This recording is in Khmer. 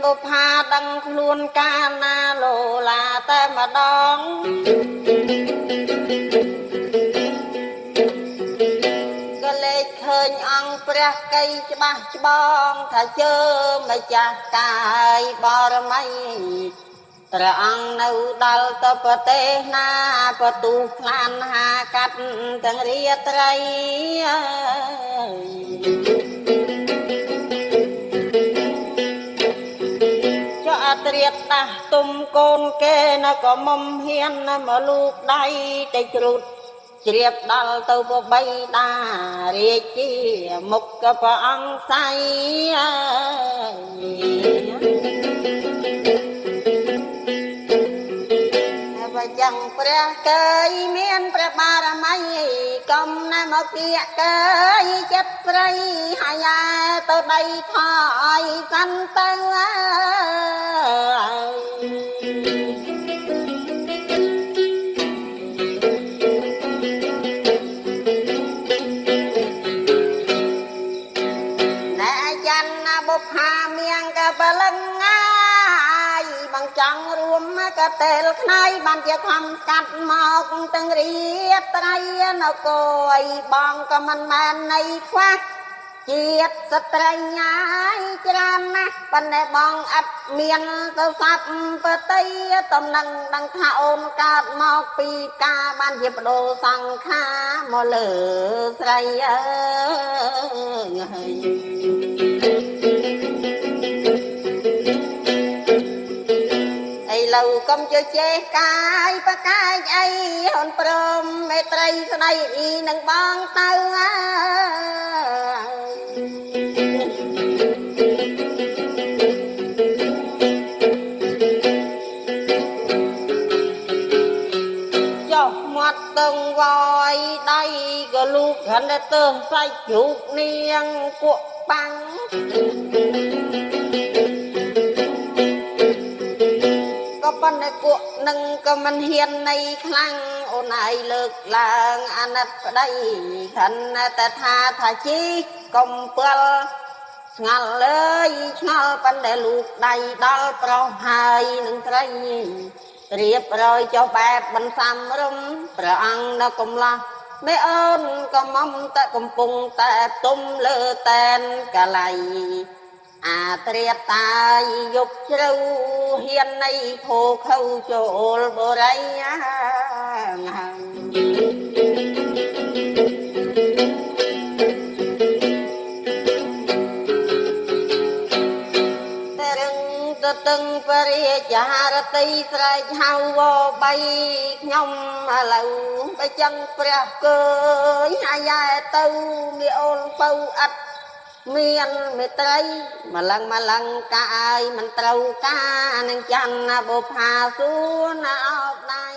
បុផាដឹងខ្លួនកាលណាលោឡាតែម្ដងក៏លេចឃើញអង្គព្រះកៃច្បាស់ច្បងថាជើម្ចាស់កាយបរមីព្រះអង្គនៅដល់ទៅប្រទេសណាប្រទូខ្លានហាកាត់ទាំងរាត្រីចុះអត្រៀតដាស់ទុំកូនគេនៅក៏មុំហ៊ានមកលូកដៃទៅជ្រូតជ្រាបដល់ទៅបបីតារាជាមុខក៏ព្រះអង្គសៃបើចឹងព្រះកើយមានព្រះបារមីកុំណាមកគៀកកើយចិត្តស្រីហើយទៅដីថយសិនទៅបុផាមៀងក៏បលឹងងាយបងចង់រួមក៏តេលខ្នើយបានជាខំស្កាត់មកទាំងរាត្រីនៅគយបងក៏មិនមែននៃខ្វះជាតិស្ត្រីញ៉ាយច្រើនណាស់ប៉ុន្តែបងអត់មានទៅសាប់បតីតំណឹងដឹងថាអូនកើតមកពីការបានជាបដូរសង្ខាមកលើស្រីអើយឥឡូវកុំជចេះកាយបកាយអីហ៊ុនព្រមមេត្រីស្ដីអ៊ីនឹងបងទៅចុះមាត់តឹងវយដៃក៏លូកហិនតែទើសសាច់ជ្រូកនាងគក់បាំងក៏ប៉ុន្តែគក់នឹងក៏មិនហ៊ាននៃខ្លាំងអូនឯងលើកឡើងអាណិតប្តីខិនតែថាជីកុំពិលឆ្ងល់លើយឆ្ងល់ប៉ុន្តែលូកដៃដល់ប្រុសហើយនឹងស្រីរៀបរយចុះបែបបន្សាំរំព្រះអង្គនៅកំឡោះមេអូនក៏មុំតែកំពុងតែទុំលើតែនកាលៃអាត្រៀតតាយយប់ជ្រៅហ៊ាននៃខោខៅចូលបរិយាតែរឹងទៅតឹងបរិយារតីស្រែកហៅវបីខ្ញុំឥឡូវបើចឹងព្រះកើយអាយ៉ែទៅមីអូនពៅអត់មានមេត្រីម្លឹងកាយមិនត្រូវការនឹងច័ន្ទបុផាសួរណាអោបដៃ